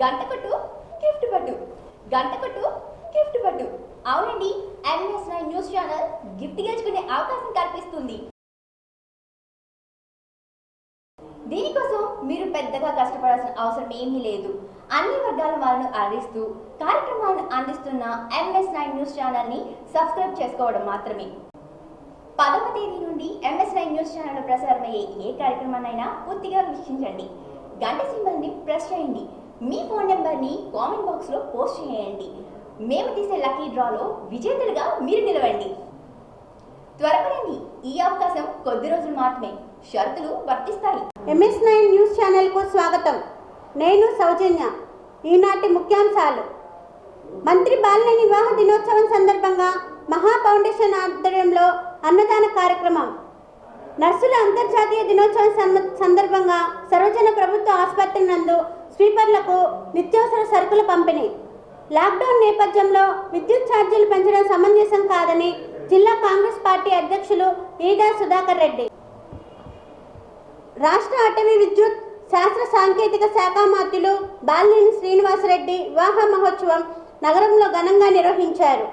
గంటకొట్టు gift పట్టు గంటకొట్టు gift పట్టు అవునండి, MS9 న్యూస్ ఛానల్ గిఫ్ట్ గెలుచుకునే అవకాశం కల్పిస్తుంది. దీనికోసం మీరు పెద్దగా కష్టపడాల్సిన అవసరం ఏమీ లేదు. అన్ని వర్గాల వాళ్ళను అలరిస్తూ కార్యక్రమాలను అందిస్తున్న MS9 న్యూస్ ఛానల్ని సబ్స్క్రైబ్ చేసుకోవడం మాత్రమే. 10వ తేదీ నుండి MS9 న్యూస్ ఛానల్లో ప్రసారమయ్యే ఏ కార్యక్రమాన్నైనా పూర్తిగా వీక్షించండి. గంట సింబల్ని ప్రెస్ చేయండి. మీ ఫోన్ నెంబర్ని కామెంట్ బాక్స్లో పోస్ట్ చేయండి. మేము తీసే లక్కీ డ్రాలో విజేతలుగా మీరు నిలవండి. త్వరపడండి, ఈ అవకాశం కొద్ది రోజులు మాత్రమే. షరతులు వర్తిస్తాయి. MS9 న్యూస్ ఛానల్కు స్వాగతం. నేను సౌజన్య. ఈనాటి ముఖ్యాంశాలు: మంత్రి బాలినేని వివాహ దినోత్సవం సందర్భంగా మహా ఫౌండేషన్ ఆధ్వర్యంలో అన్నదాన కార్యక్రమం. నర్సుల అంతర్జాతీయ దినోత్సవం సందర్భంగా సర్వజన ప్రభుత్వ ఆసుపత్రి నందు స్వీపర్లకు నిత్యావసర సరుకుల పంపిణీ. లాక్డౌన్ నేపథ్యంలో విద్యుత్ ఛార్జీలు పెంచడం సమంజసం కాదని జిల్లా కాంగ్రెస్ పార్టీ అధ్యక్షులు ఈదా సుధాకర్ రెడ్డి. రాష్ట్ర అటవీ విద్యుత్ శాస్త్ర సాంకేతిక శాఖ మంత్రులు బాలినేని శ్రీనివాసరెడ్డి వివాహ మహోత్సవం నగరంలో ఘనంగా నిర్వహించారు.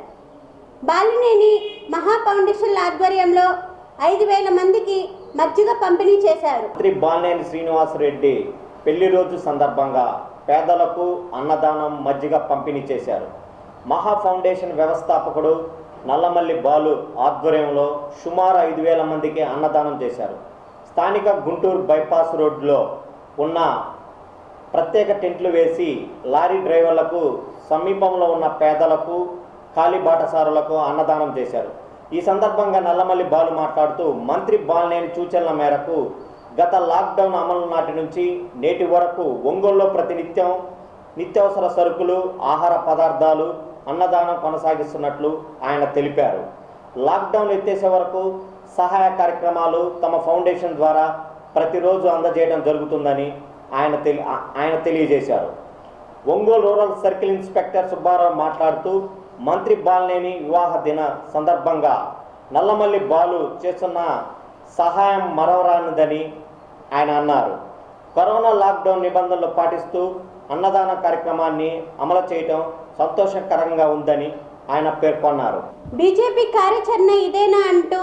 బాలినేని మహా ఫౌండేషన్ ఆధ్వర్యంలో 5,000 మందికి మజ్జిగ పంపిణీ చేశారు. మంత్రి బాలినేని శ్రీనివాసరెడ్డి పెళ్లి రోజు సందర్భంగా పేదలకు అన్నదానం మజ్జిగ పంపిణీ చేశారు. మహా ఫౌండేషన్ వ్యవస్థాపకుడు నల్లమల్లి బాలు ఆధ్వర్యంలో సుమారు 5,000 మందికి అన్నదానం చేశారు. స్థానిక గుంటూరు బైపాస్ రోడ్లో ఉన్న ప్రత్యేక టెంట్లు వేసి లారీ డ్రైవర్లకు, సమీపంలో ఉన్న పేదలకు, ఖాళీ బాటసారులకు అన్నదానం చేశారు. ఈ సందర్భంగా నల్లమల్లి బాలు మాట్లాడుతూ మంత్రి బాలినేని సూచనల మేరకు గత లాక్డౌన్ అమలు నాటి నుంచి నేటి వరకు ఒంగోలులో ప్రతినిత్యం నిత్యావసర సరుకులు, ఆహార పదార్థాలు అన్నదానం కొనసాగిస్తున్నట్లు ఆయన తెలిపారు. లాక్డౌన్ ఎత్తేసే వరకు సహాయ కార్యక్రమాలు తమ ఫౌండేషన్ ద్వారా ప్రతిరోజు అందజేయడం జరుగుతుందని ఆయన తెలియజేశారు. Ongole rural circle inspector Subbarao మాట్లాడుతూ మంత్రి బాలినేని వివాహ దిన సందర్భంగా నల్లమల్లి బాలు చేస్తున్న సహాయం మరవరానిదని ఆయన అన్నారు. కరోనా లాక్డౌన్ నిబంధనలు పాటిస్తూ అన్నదాన కార్యక్రమాన్ని అమలు చేయడం సంతోషకరంగా ఉందని ఆయన పేర్కొన్నారు. బీజేపీ కార్యాచరణ ఇదేనా అంటూ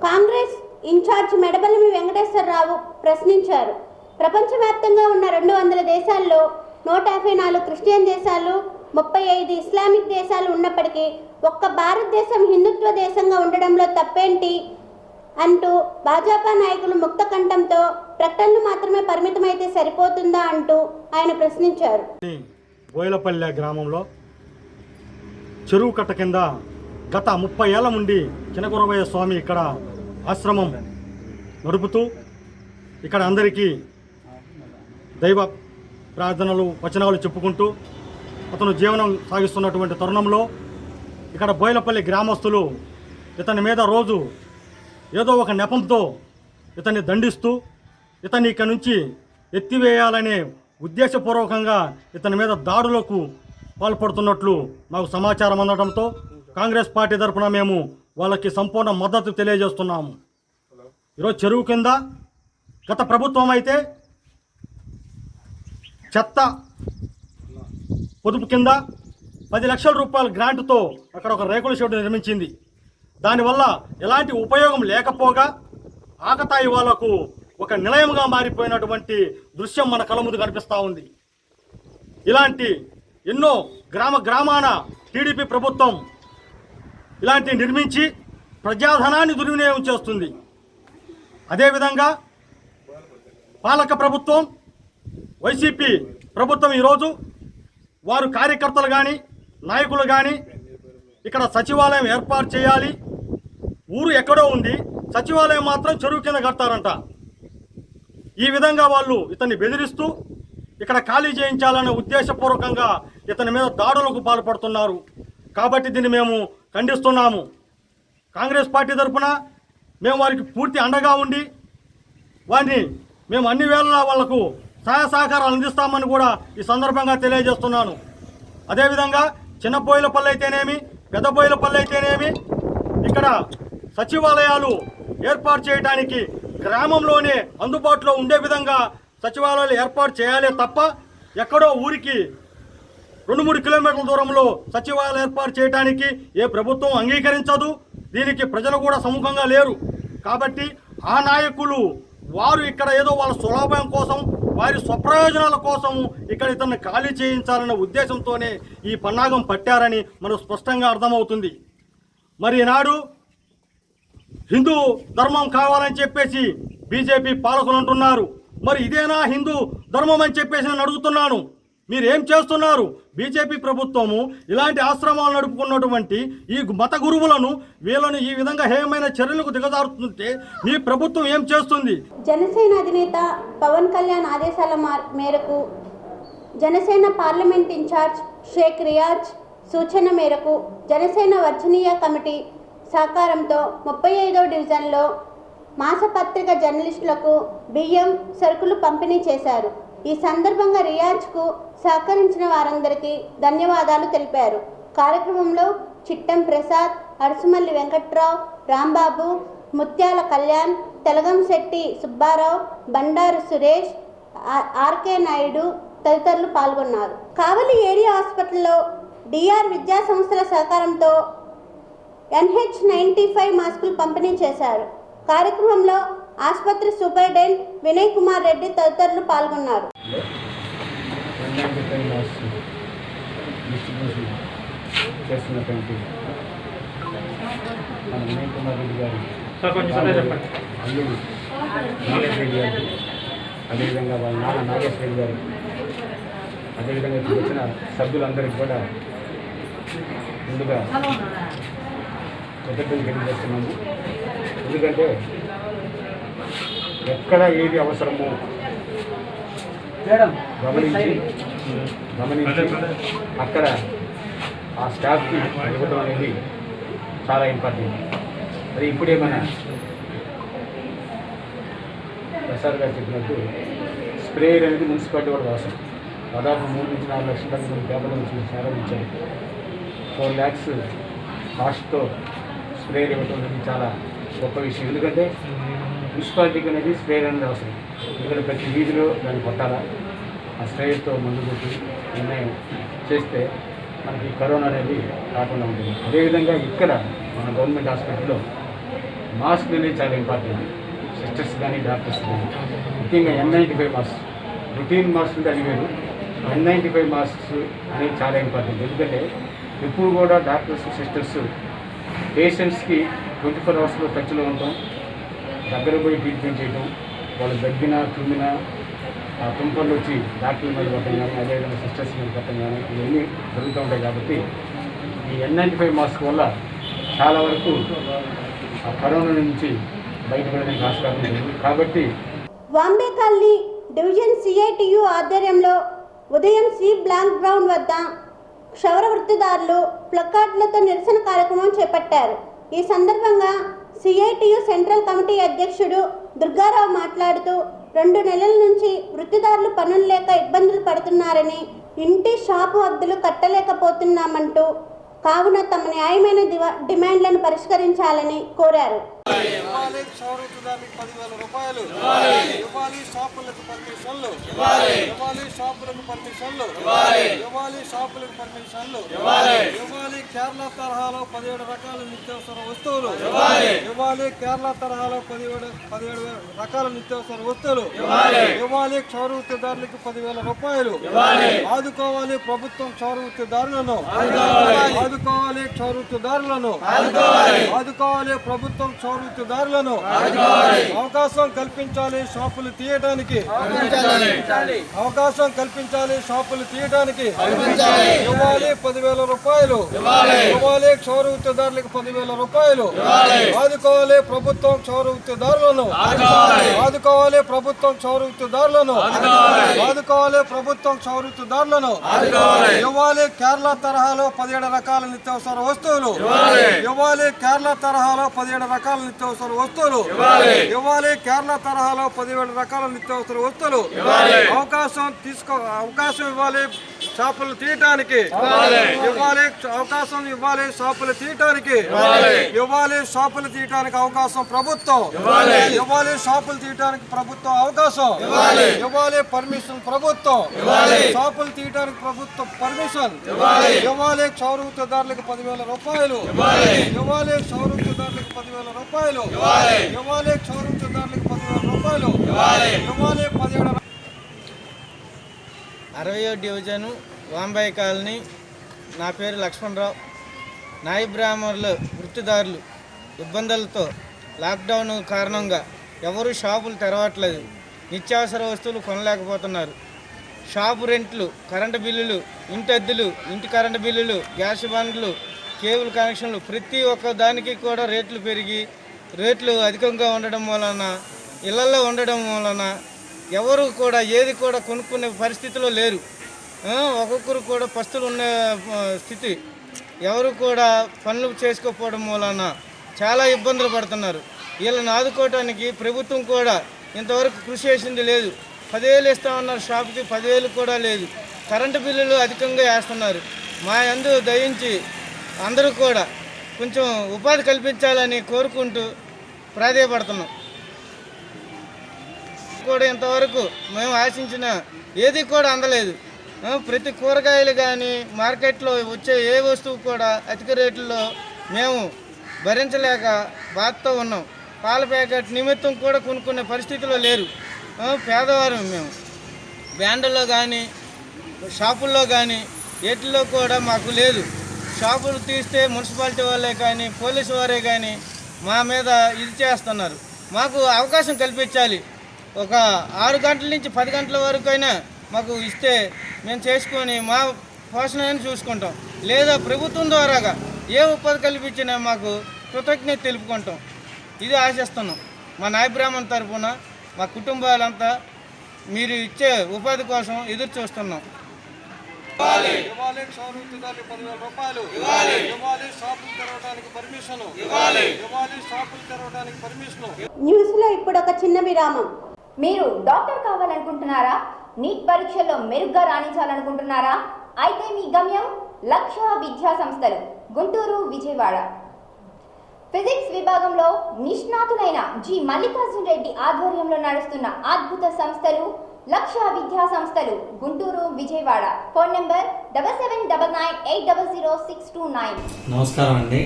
కాంగ్రెస్ ఇన్ఛార్జ్ మెడబల్లి వెంకటేశ్వరరావు ప్రశ్నించారు. ప్రపంచవ్యాప్తంగా ఉన్న 200 దేశాల్లో 154 క్రిస్టియన్ దేశాలు, 35 ఇస్లామిక్ దేశాలు ఉన్నప్పటికీ ఒక్క భారతదేశం హిందుత్వ దేశంగా ఉండడంలో తప్పేంటి అంటూ భాజపా నాయకులు ముక్త కంఠంతో ప్రకటనలు మాత్రమే పరిమితమైతే సరిపోతుందా అంటూ ఆయన ప్రశ్నించారు. బోయలపల్లె గ్రామంలో చెరువు కట్ట కింద గత 30 ఏళ్ల నుండి చినకురవయ్య స్వామి ఇక్కడ ఆశ్రమం నడుపుతూ ఇక్కడ అందరికీ దైవ ప్రార్థనలు, వచనాలు చెప్పుకుంటూ అతను జీవనం సాగిస్తున్నటువంటి తరుణంలో ఇక్కడ బోయలపల్లి గ్రామస్తులు ఇతని మీద రోజు ఏదో ఒక నెపంతో ఇతన్ని దండిస్తూ ఇతన్ని ఇక్కడి నుంచి ఎత్తివేయాలనే ఉద్దేశపూర్వకంగా ఇతని మీద దాడులకు పాల్పడుతున్నట్లు మాకు సమాచారం అందడంతో కాంగ్రెస్ పార్టీ తరఫున మేము వాళ్ళకి సంపూర్ణ మద్దతు తెలియజేస్తున్నాము. ఈరోజు చెరువు కింద గత ప్రభుత్వం అయితే చెత్త పొదుపు కింద 10 లక్షల రూపాయల గ్రాంట్తో అక్కడ ఒక రేకుల షెడ్ నిర్మించింది. దానివల్ల ఎలాంటి ఉపయోగం లేకపోగా ఆకతాయి వాళ్లకు ఒక నిలయంగా మారిపోయినటువంటి దృశ్యం మన కళ్ళ ముందు కనిపిస్తూ ఉంది. ఇలాంటి ఎన్నో గ్రామాన టీడీపీ ప్రభుత్వం ఇలాంటి నిర్మించి ప్రజాధనాన్ని దుర్వినియోగం చేస్తుంది. అదేవిధంగా పాలక ప్రభుత్వం వైసీపీ ప్రభుత్వం ఈరోజు వారు కార్యకర్తలు కానీ నాయకులు కానీ ఇక్కడ సచివాలయం ఏర్పాటు చేయాలి, ఊరు ఎక్కడో ఉంది, సచివాలయం మాత్రం చెరువు కింద కడతారంట. ఈ విధంగా వాళ్ళు ఇతన్ని బెదిరిస్తూ ఇక్కడ ఖాళీ చేయించాలనే ఉద్దేశపూర్వకంగా ఇతని మీద దాడులకు పాల్పడుతున్నారు. కాబట్టి దీన్ని మేము ఖండిస్తున్నాము. కాంగ్రెస్ పార్టీ తరఫున మేము వారికి పూర్తి అండగా ఉండి వారిని మేము అన్ని వేళలా వాళ్లకు సహాయ సహకారాలు అందిస్తామని కూడా ఈ సందర్భంగా తెలియజేస్తున్నాను. అదేవిధంగా చిన్న బోయిలపల్లి అయితేనేమి, పెద్ద బోయిలపల్లి అయితేనేమి ఇక్కడ సచివాలయాలు ఏర్పాటు చేయడానికి గ్రామంలోనే అందుబాటులో ఉండే విధంగా సచివాలయాలు ఏర్పాటు చేయాలి తప్ప ఎక్కడో ఊరికి 2-3 కిలోమీటర్ల దూరంలో సచివాలయం ఏర్పాటు చేయడానికి ఏ ప్రభుత్వం అంగీకరించదు. దీనికి ప్రజలు కూడా సముఖంగా లేరు. కాబట్టి ఆ నాయకులు వారు ఇక్కడ ఏదో వాళ్ళ సులభం కోసం, వారి స్వప్రయోజనాల కోసం ఇక్కడ ఇతన్ని ఖాళీ చేయించాలన్న ఉద్దేశంతోనే ఈ పన్నాగం పట్టారని మనకు స్పష్టంగా అర్థమవుతుంది. మరి ఈనాడు హిందూ ధర్మం కావాలని చెప్పేసి బీజేపీ పాలకులు అంటున్నారు. మరి ఇదేనా హిందూ ధర్మం అని చెప్పేసి నేను అడుగుతున్నాను. మీరు ఏం చేస్తున్నారు? బీజేపీ ప్రభుత్వము ఇలాంటి ఆశ్రమాలు నడుపుకున్నటువంటి ఈ మత గురువులను వీళ్ళను ఈ విధంగా హేయమైన చర్యలకు దిగజారుతుంటే మీ ప్రభుత్వం ఏం చేస్తుంది? జనసేన అధినేత పవన్ కళ్యాణ్ ఆదేశాల మేరకు జనసేన పార్లమెంట్ ఇన్ఛార్జ్ షేక్ రియాజ్ సూచన మేరకు జనసేన వర్జనీయ కమిటీ సహకారంతో 35వ డివిజన్లో మాసపత్రిక జర్నలిస్టులకు బియ్యం సరుకులు పంపిణీ చేశారు. ఈ సందర్భంగా రియాజ్కు సహకరించిన వారందరికీ ధన్యవాదాలు తెలిపారు. కార్యక్రమంలో చిట్టం ప్రసాద్, అరుసుమల్లి వెంకట్రావు, రాంబాబు, ముత్యాల కళ్యాణ్, తెలగంశెట్టి సుబ్బారావు, బండారు సురేష్, ఆర్కే నాయుడు తదితరులు పాల్గొన్నారు. కావలి ఏరియా హాస్పిటల్లో డిఆర్ విద్యా సంస్థల సహకారంతో NH95 మాస్కులు పంపిణీ చేశారు. కార్యక్రమంలో ఆసుపత్రి సూపరింటెండెంట్ వినయ్ కుమార్ రెడ్డి తదితరులు పాల్గొన్నారు. చేస్తున్నటువంటి మన వినయ్ కుమార్ రెడ్డి గారు అల్లుడు నాగేశ్వర రెడ్డి గారు, అదేవిధంగా వాళ్ళ నాన్న నాగేశ్వర రెడ్డి గారు, అదేవిధంగా ఇప్పుడు వచ్చిన సభ్యులందరికీ కూడా ముందుగా కృతజ్ఞతలు తెలియజేస్తున్నాము. ఎందుకంటే ఎక్కడ ఏది అవసరమో గమనించి అక్కడ ఆ స్టాఫ్కి ఇవ్వడం అనేది చాలా ఇంపార్టెంట్. అది ఇప్పుడేమైనా ప్రసాద్ గారు చెప్పినట్టు స్ప్రేయర్ అనేది మున్సిపాలిటీ కూడా అవసరం. దాదాపు 3 నుంచి 4 లక్షల మంది పేపర్ల నుంచి ప్రారంభించారు. 4 lakhs కాస్ట్తో స్ప్రేయర్ ఇవ్వడం అనేది చాలా గొప్ప విషయం. ఎందుకంటే మున్సిపాలిటీకి అనేది స్ప్రేయర్ అనేది అవసరం. ఎందుకంటే ప్రతి వీధిలో దాన్ని కొట్టాలా, ఆ స్ప్రేయర్తో మందు కొట్టి నిర్ణయం చేస్తే మనకి కరోనా అనేది రాకుండా ఉంటుంది. అదేవిధంగా ఇక్కడ మన గవర్నమెంట్ హాస్పిటల్లో మాస్క్ అనేది చాలా ఇంపార్టెంట్. సిస్టర్స్ కానీ డాక్టర్స్ కానీ ముఖ్యంగా N95 మాస్క్, రొటీన్ మాస్క్ అంటే అది వేరు, N95 మాస్క్స్ అనేది చాలా ఇంపార్టెంట్. ఎందుకంటే ఎప్పుడు కూడా డాక్టర్స్ సిస్టర్స్ పేషెంట్స్కి 24 hours టచ్లో ఉంటాం, దగ్గర పోయి ట్రీట్మెంట్ చేయడం, వాళ్ళు దగ్గినా తుమ్మినా ఆ తుంపర్లు వచ్చి డాక్టర్ల మీద పట్టడం కానీ, అదేవిధంగా సిస్టర్స్ మీద పట్టడం కానీ ఇవన్నీ జరుగుతూ ఉంటాయి. కాబట్టి ఈ N95 మాస్క్ వల్ల చాలా వరకు ఆ కరోనా నుంచి బయటపడడానికి ఆస్కారం ఉంది. కాబట్టి వాంబే కాలనీ డివిజన్ CITU ఆధ్వర్యంలో ఉదయం సి బ్లాంక్ గ్రౌండ్ వద్ద క్షౌర వృత్తిదారులు ప్లకార్డులతో నిరసన కార్యక్రమం చేపట్టారు. ఈ సందర్భంగా CITU సెంట్రల్ కమిటీ అధ్యక్షుడు దుర్గారావు మాట్లాడుతూ 2 నెలల నుంచి వృత్తిదారులు పనులు లేక ఇబ్బందులు పడుతున్నారని, ఇంటి షాపు అద్దెలు కట్టలేకపోతున్నామంటూ, కావున తమ న్యాయమైన డిమాండ్లను పరిష్కరించాలని కోరారు. ఇవ్వాలి క్షౌరవృత్తిదారులకు 10,000 రూపాయలు, ఇవ్వాలి షాపులకు పర్మిషన్లు, ఇవ్వాలి షాపులకు పర్మిషన్లు, ఇవ్వాలి షాపులకు పర్మిషన్లు, ఇవ్వాలి కేరళ తరహాలో 17 రకాల నిత్యావసర వస్తువులు, ఇవ్వాలి కేరళ తరహాలో 17 రకాల నిత్యావసర వస్తువులు, ఇవ్వాలి క్షౌరవృత్తిదారులకు 10,000 రూపాయలు, ఆదుకోవాలి ప్రభుత్వం క్షౌరవృత్తిదారులను, ఆదుకోవాలి క్షౌరవృత్తిదారులను, ఆదుకోవాలి ప్రభుత్వం వృత్తిదారులను అవకాశం కల్పించాలి షాపులు తీయడానికి, అవకాశం కల్పించాలి షాపులు తీయడానికి, ఇవ్వాలి 10,000 రూపాయలు, ఇవ్వాలి క్షౌర వృత్తిదారులకు 10,000 రూపాయలు, ఆదుకోవాలి ప్రభుత్వం క్షౌర వృత్తిదారులను, ఆదుకోవాలి ప్రభుత్వం క్షౌర వృత్తిదారులను, ఆదుకోవాలి ప్రభుత్వం క్షౌర వృత్తిదారులను, ఇవ్వాలి కేరళ తరహాలో 17 రకాల నిత్యావసర వస్తువులు, ఇవ్వాలి కేరళ తరహాలో 17 రకాల నిత్యావసర వస్తువులు, ఇవ్వాలి కేరళ తరహాలో 17 రకాల నిత్యావసర వస్తువులు, అవకాశం ఇవ్వాలి షాపులు తీయటానికి ఇవ్వాలి అవకాశం, ఇవ్వాలి షాపులు తీయటానికి, ఇవ్వాలి షాపులు తీయటానికి అవకాశం ప్రభుత్వం, ఇవ్వాలి షాపులు తీయటానికి ప్రభుత్వం అవకాశం, ఇవ్వాలి పర్మిషన్ ప్రభుత్వం, షాపులు తీయటానికి ప్రభుత్వం పర్మిషన్, ఇవ్వాలి క్షౌరవృత్తిదారులకు 10,000 రూపాయలు, ఇవ్వాలి క్షౌరవృత్తిదారులకు 10,000 రూపాయలు, ఇవ్వాలి క్షౌరవృత్తిదారులకు 10,000 రూపాయలు, ఇవ్వాలి 17 60వ డివిజను వాంబాయి కాలనీ. నా పేరు లక్ష్మణరావు. నాయి బ్రాహ్మణులు వృత్తిదారులు ఇబ్బందులతో లాక్డౌన్ కారణంగా ఎవరు షాపులు తెరవట్లేదు. నిత్యావసర వస్తువులు కొనలేకపోతున్నారు. షాపు రెంట్లు, కరెంటు బిల్లులు, ఇంటి అద్దెలు, ఇంటి కరెంటు బిల్లులు, గ్యాస్ బండ్లు, కేబుల్ కనెక్షన్లు ప్రతి ఒక్క దానికి కూడా రేట్లు అధికంగా ఉండడం వలన, ఇళ్లలో ఉండడం వలన ఎవరు కూడా ఏది కూడా కొనుక్కునే పరిస్థితిలో లేరు. ఒక్కొక్కరు కూడా పస్తులు ఉన్న స్థితి. ఎవరు కూడా పనులు చేసుకోకపోవడం వలన చాలా ఇబ్బందులు పడుతున్నారు. వీళ్ళని ఆదుకోవటానికి ప్రభుత్వం కూడా ఇంతవరకు కృషి చేసింది లేదు. 10,000 ఇస్తామన్నారు, షాప్కి 10,000 కూడా లేదు. కరెంటు బిల్లులు అధికంగా వేస్తున్నారు. మా యందు దయించి అందరూ కూడా కొంచెం ఉపాధి కల్పించాలని కోరుకుంటూ ప్రాధేయపడుతున్నాం. కూడా ఇంతవరకు మేము ఆశించిన ఏది కూడా అందలేదు. ప్రతి కూరగాయలు కానీ మార్కెట్లో వచ్చే ఏ వస్తువు కూడా అధిక రేట్లలో మేము భరించలేక బాధతో ఉన్నాం. పాల ప్యాకెట్ నిమిత్తం కూడా కొనుక్కునే పరిస్థితిలో లేరు. పేదవారు మేము. బ్యాండ్లో కానీ షాపుల్లో కానీ వీటిల్లో కూడా మాకు లేదు. షాపులు తీస్తే మున్సిపాలిటీ వాళ్ళే కానీ పోలీసు వారే కానీ మా మీద ఇది చేస్తున్నారు. మాకు అవకాశం కల్పించాలి. ఒక 6 గంటల నుంచి 10 గంటల వరకు అయినా మాకు ఇస్తే మేము చేసుకొని మా పోషణని చూసుకుంటాం. లేదా ప్రభుత్వం ద్వారాగా ఏ ఉపాధి కల్పించినా మాకు కృతజ్ఞత తెలుపుకుంటాం. ఇది ఆశిస్తున్నాం. మా నాయ బ్రాహ్మణ తరఫున మా కుటుంబాలంతా మీరు ఇచ్చే ఉపాధి కోసం ఎదురు చూస్తున్నాం. ఇవ్వాలి క్షౌరవృత్తిదారులకు 10,000 రూపాయలు, ఇవ్వాలి షాపులు తెరవడానికి పర్మిషన్, ఇవ్వాలి షాపులు తెరవడానికి పర్మిషన్. న్యూస్లో ఇప్పుడు ఒక చిన్న విరామం. మీరు డాక్టర్ కావాలనుకుంటున్నారా? నీట్ పరీక్షల్లో మెరుగ్గా రాణించాలనుకుంటున్నారా? అయితే మీ గమ్యం లక్ష్య విద్యా సంస్థలు, గుంటూరు, విజయవాడ. ఫిజిక్స్ విభాగంలో నిష్ణాతులైన జి మల్లికార్జున రెడ్డి ఆధ్వర్యంలో నడుస్తున్న అద్భుత సంస్థలు లక్ష్య విద్యా సంస్థలు, గుంటూరు, విజయవాడ. Phone number 7799800629. నమస్కారం అండి.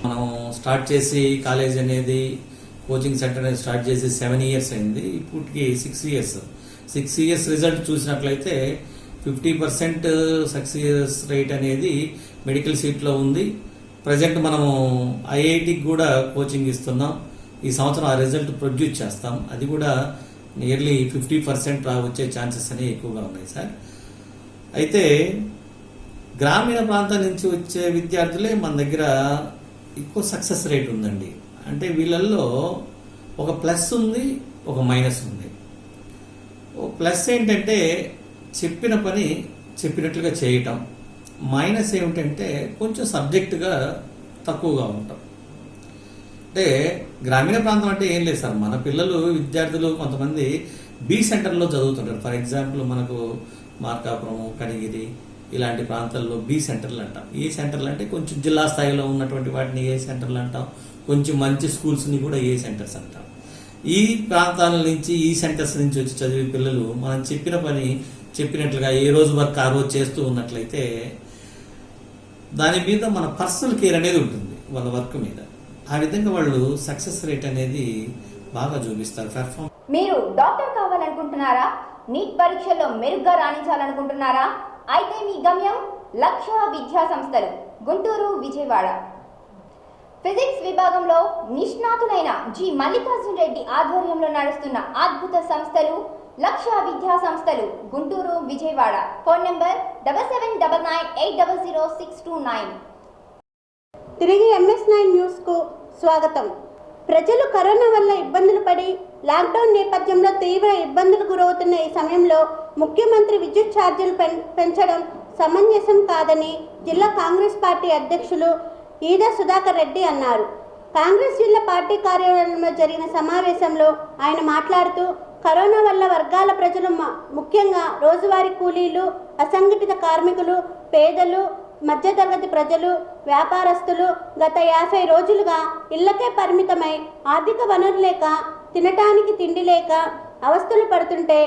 మనం స్టార్ట్ చేసి కాలేజ్ అనేది కోచింగ్ సెంటర్ అనేది స్టార్ట్ చేసి 7 ఇయర్స్ అయింది. ఇప్పటికి 6 ఇయర్స్ రిజల్ట్ చూసినట్లయితే 50% సక్సెస్ రేట్ అనేది మెడికల్ సీట్లో ఉంది. ప్రజెంట్ మనము ఐఐటికి కూడా కోచింగ్ ఇస్తున్నాం. ఈ సంవత్సరం ఆ రిజల్ట్ ప్రొడ్యూస్ చేస్తాం. అది కూడా నియర్లీ 50% వచ్చే ఛాన్సెస్ అనేవి ఎక్కువగా ఉన్నాయి సార్. అయితే గ్రామీణ ప్రాంతం నుంచి వచ్చే విద్యార్థులే మన దగ్గర ఎక్కువ సక్సెస్ రేట్ ఉందండి. అంటే వీళ్ళల్లో ఒక ప్లస్ ఉంది, ఒక మైనస్ ఉంది. ప్లస్ ఏంటంటే చెప్పిన పని చెప్పినట్లుగా చేయటం. మైనస్ ఏమిటంటే కొంచెం సబ్జెక్టుగా తక్కువగా ఉంటాం. అంటే గ్రామీణ ప్రాంతం అంటే ఏం లేదు సార్, మన పిల్లలు విద్యార్థులు కొంతమంది బి సెంటర్లో చదువుతుంటారు. ఫర్ ఎగ్జాంపుల్ మనకు మార్కాపురం, కనిగిరి ఇలాంటి ప్రాంతాల్లో బి సెంటర్లు అంటాం. ఈ సెంటర్లు అంటే కొంచెం జిల్లా స్థాయిలో ఉన్నటువంటి వాటిని ఏ సెంటర్లు అంటాం. కొంచెం మంచి స్కూల్స్ని కూడా ఏ సెంటర్స్ అంటాం. ఈ ప్రాంతాల నుంచి ఈ సెంటర్స్ నుంచి వచ్చి చదివే పిల్లలు మనం చెప్పిన పని చెప్పినట్లుగా ఏ రోజు వర్క్ ఆ రోజు చేస్తూ ఉన్నట్లయితే దాని మీద మన పర్సనల్ కేర్ అనేది ఉంటుంది వాళ్ళ వర్క్ మీద. ఆ విధంగా వాళ్ళు సక్సెస్ రేట్ అనేది బాగా చూపిస్తారు. పెర్ఫార్మ్. మీరు డాక్టర్ కావాలనుకుంటున్నారా? నీట్ పరీక్షల్లో మెరుగ్గా రాణించాలనుకుంటున్నారా? అయితే మీ గమ్యం లక్ష్య విద్యా సంస్థలు, గుంటూరు, విజయవాడ. ఫిజిక్స్ విభాగంలో నిష్ణాతులైన జి మల్లికార్జున రెడ్డి ఆధ్వర్యంలో నడుస్తున్న అద్భుత సంస్థలు లక్ష్య విద్యా సంస్థలు, గుంటూరు, విజయవాడ. Phone number 7799800629. తిరిగి MS9 న్యూస్కు స్వాగతం. ప్రజలు కరోనా వల్ల ఇబ్బందులు పడి లాక్డౌన్ నేపథ్యంలో తీవ్ర ఇబ్బందులకు గురవుతున్న ఈ సమయంలో ముఖ్యమంత్రి విద్యుత్ ఛార్జీలు పెంచడం సమంజసం కాదని జిల్లా కాంగ్రెస్ పార్టీ అధ్యక్షులు ఈద సుధాకర్ రెడ్డి అన్నారు. కాంగ్రెస్ జిల్లా పార్టీ కార్యాలయంలో జరిగిన సమావేశంలో ఆయన మాట్లాడుతూ కరోనా వల్ల వర్గాల ప్రజలు ముఖ్యంగా రోజువారీ కూలీలు, అసంఘటిత కార్మికులు, పేదలు, మధ్యతరగతి ప్రజలు, వ్యాపారస్తులు గత 50 రోజులుగా ఇళ్లకే పరిమితమై ఆర్థిక వనరు లేక, తినటానికి తిండి లేక అవస్థలు పడుతుంటే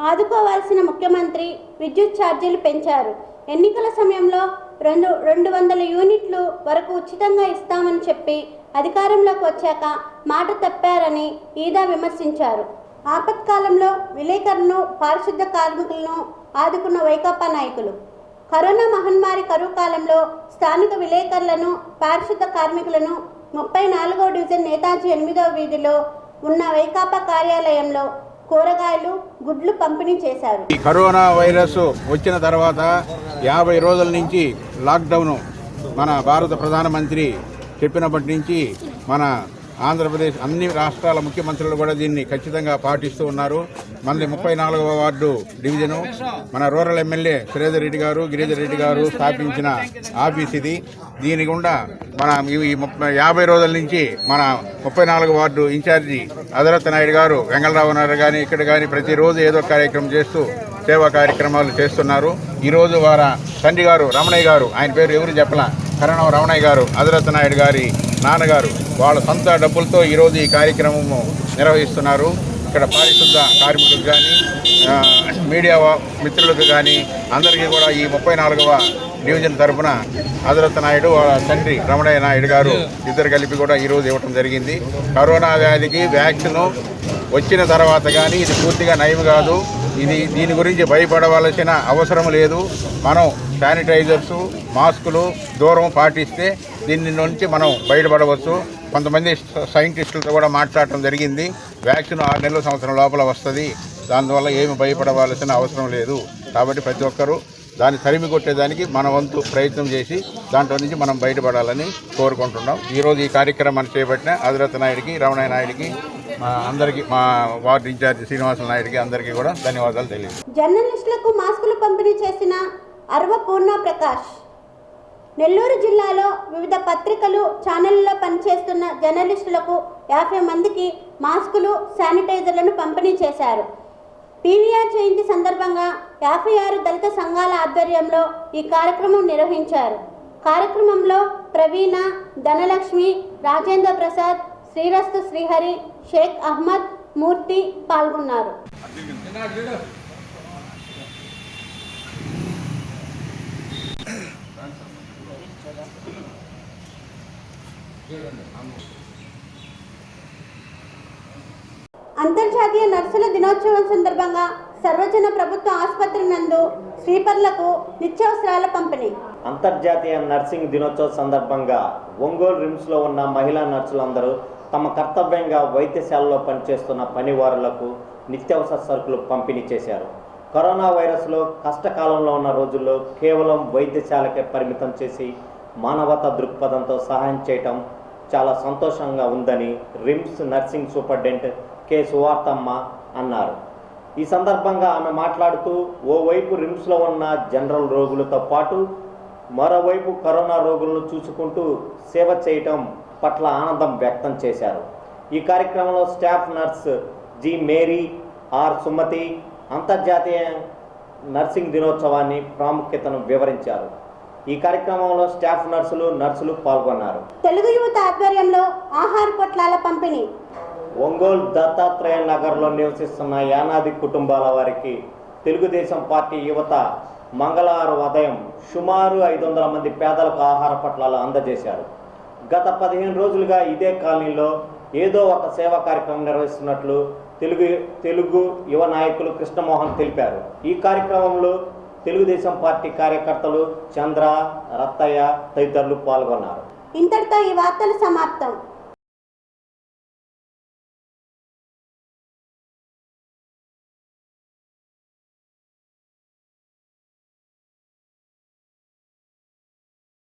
ఆదుకోవాల్సిన ముఖ్యమంత్రి విద్యుత్ ఛార్జీలు పెంచారు. ఎన్నికల సమయంలో 200 యూనిట్లు వరకు ఉచితంగా ఇస్తామని చెప్పి అధికారంలోకి వచ్చాక మాట తప్పారని ఈదా విమర్శించారు. ఆపత్కాలంలో విలేకరులను, పారిశుద్ధ కార్మికులను ఆదుకున్న వైకాపా నాయకులు. కరోనా మహమ్మారి కరువు కాలంలో స్థానిక విలేకరులను, పారిశుద్ధ కార్మికులను 34వ డివిజన్ నేతాజీ 8వ వీధిలో ఉన్న వైకాపా కార్యాలయంలో కూరగాయలు, గుడ్లు పంపిణీ చేశారు. ఈ కరోనా వైరస్ వచ్చిన తర్వాత 50 రోజుల నుంచి లాక్డౌన్ మన భారత ప్రధానమంత్రి చెప్పినప్పటి నుంచి మన ఆంధ్రప్రదేశ్ అన్ని రాష్ట్రాల ముఖ్యమంత్రులు కూడా దీన్ని ఖచ్చితంగా పాటిస్తూ ఉన్నారు. మనది 34వ వార్డు డివిజను. మన రూరల్ ఎమ్మెల్యే శ్రీధర్ రెడ్డి గారు, గిరిధర్ రెడ్డి గారు స్థాపించిన ఆఫీస్ ఇది. దీని గుండా మన ఈ 50 రోజుల నుంచి మన 34వ వార్డు ఇన్ఛార్జి అదరత్ నాయుడు గారు, వెంగళరావు నాయుడు కానీ ఇక్కడ కానీ ప్రతిరోజు ఏదో కార్యక్రమం చేస్తూ సేవా కార్యక్రమాలు చేస్తున్నారు. ఈరోజు వారి తండ్రి గారు రమణయ్య గారు, ఆయన పేరు ఎవరు చెప్పలా, కరణం రమణయ్య గారు, అదరత్ నాయుడు గారి నాన్నగారు వాళ్ళ సొంత డబ్బులతో ఈరోజు ఈ కార్యక్రమము నిర్వహిస్తున్నారు. ఇక్కడ పారిశుద్ధ కార్మికులకు కానీ, మీడియా మిత్రులకు కానీ అందరికీ కూడా ఈ 34వ డివిజన్ తరఫున అదరత్ నాయుడు వాళ్ళ తండ్రి రమణయ్య నాయుడు గారు ఇద్దరు కలిపి కూడా ఈరోజు ఇవ్వటం జరిగింది. కరోనా వ్యాధికి వ్యాక్సిన్ వచ్చిన తర్వాత కానీ ఇది పూర్తిగా నయం కాదు. దీని గురించి భయపడవలసిన అవసరం లేదు. మనం శానిటైజర్సు, మాస్కులు, దూరం పాటిస్తే దీని నుంచి మనం బయటపడవచ్చు. కొంతమంది సైంటిస్టులతో కూడా మాట్లాడటం జరిగింది. వ్యాక్సిన్ 6 నెలల సంవత్సరం లోపల వస్తుంది. దానివల్ల ఏమి భయపడవలసిన అవసరం లేదు. కాబట్టి ప్రతి ఒక్కరూ దాన్ని తరిమి కొట్టేదానికి మన వంతు ప్రయత్నం చేసి దాంట్లో నుంచి మనం బయటపడాలని కోరుకుంటున్నాం. ఈరోజు ఈ కార్యక్రమాన్ని చేపట్టిన అదరత్ నాయుడికి, రమణయ్య నాయుడికి, అందరికీ, మా వార్డు ఇన్ఛార్జి శ్రీనివాస నాయుడికి అందరికీ కూడా ధన్యవాదాలు తెలియదు. జర్నలిస్టులకు మాస్కులు పంపిణీ చేసిన అర్వ పూర్ణ ప్రకాష్. నెల్లూరు జిల్లాలో వివిధ పత్రికలు, ఛానళ్లలో పనిచేస్తున్న జర్నలిస్టులకు 50 మందికి మాస్కులు, శానిటైజర్లను పంపిణీ చేశారు. పీవీఆర్ జయంతి సందర్భంగా 56 దళిత సంఘాల ఆధ్వర్యంలో ఈ కార్యక్రమం నిర్వహించారు. కార్యక్రమంలో ప్రవీణ, ధనలక్ష్మి, రాజేంద్ర ప్రసాద్, శ్రీరస్తు శ్రీహరి, షేక్ అహ్మద్, మూర్తి పాల్గొన్నారు. అంతర్జాతీయ నర్సుల దినోత్సవం సందర్భంగా సర్వజన ప్రభుత్వ ఆసుపత్రి నందు స్వీపర్లకు నిత్యావసరాల పంపిణీ. అంతర్జాతీయ నర్సింగ్ దినోత్సవం సందర్భంగా ఒంగోలు రిమ్స్లో ఉన్న మహిళా నర్సులందరూ తమ కర్తవ్యంగా వైద్యశాలలో పనిచేస్తున్న పనివారులకు నిత్యావసర సరుకులు పంపిణీ చేశారు. కరోనా వైరస్లో కష్టకాలంలో ఉన్న రోజుల్లో కేవలం వైద్యశాలకే పరిమితం చేసి మానవతా దృక్పథంతో సహాయం చేయటం చాలా సంతోషంగా ఉందని RIMS nursing superintendent K Suvarthamma అన్నారు. ఈ సందర్భంగా ఆమె మాట్లాడుతూ ఓవైపు రిమ్స్లో ఉన్న జనరల్ రోగులతో పాటు మరోవైపు కరోనా రోగులను చూసుకుంటూ సేవ చేయటం పట్ల ఆనందం వ్యక్తం చేశారు. ఈ కార్యక్రమంలో staff nurse G Mary, R Sumathi అంతర్జాతీయ నర్సింగ్ దినోత్సవాన్ని ప్రాముఖ్యతను వివరించారు. ఈ కార్యక్రమంలో స్టాఫ్ నర్సులు పాల్గొన్నారు. తెలుగు యువత ఆధ్వర్యంలో ఆహార పొట్లాల పంపిణీ. ఒంగోలు దత్తాత్రేయ నగర్లో నివసిస్తున్న యానాది కుటుంబాల వారికి తెలుగుదేశం పార్టీ యువత మంగళవారం ఉదయం సుమారు 500 మంది పేదలకు ఆహార పొట్లాలు అందజేశారు. గత 15 రోజులుగా ఇదే కాలనీలో ఏదో ఒక సేవా కార్యక్రమం నిర్వహిస్తున్నట్లు తెలుగు యువ నాయకులు కృష్ణమోహన్ తెలిపారు. ఈ కార్యక్రమంలో తెలుగుదేశం పార్టీ కార్యకర్తలు చంద్ర, రత్తయ్య తదితరులు పాల్గొన్నారు. ఇంతటితో ఈ వార్తలు సమాప్తం.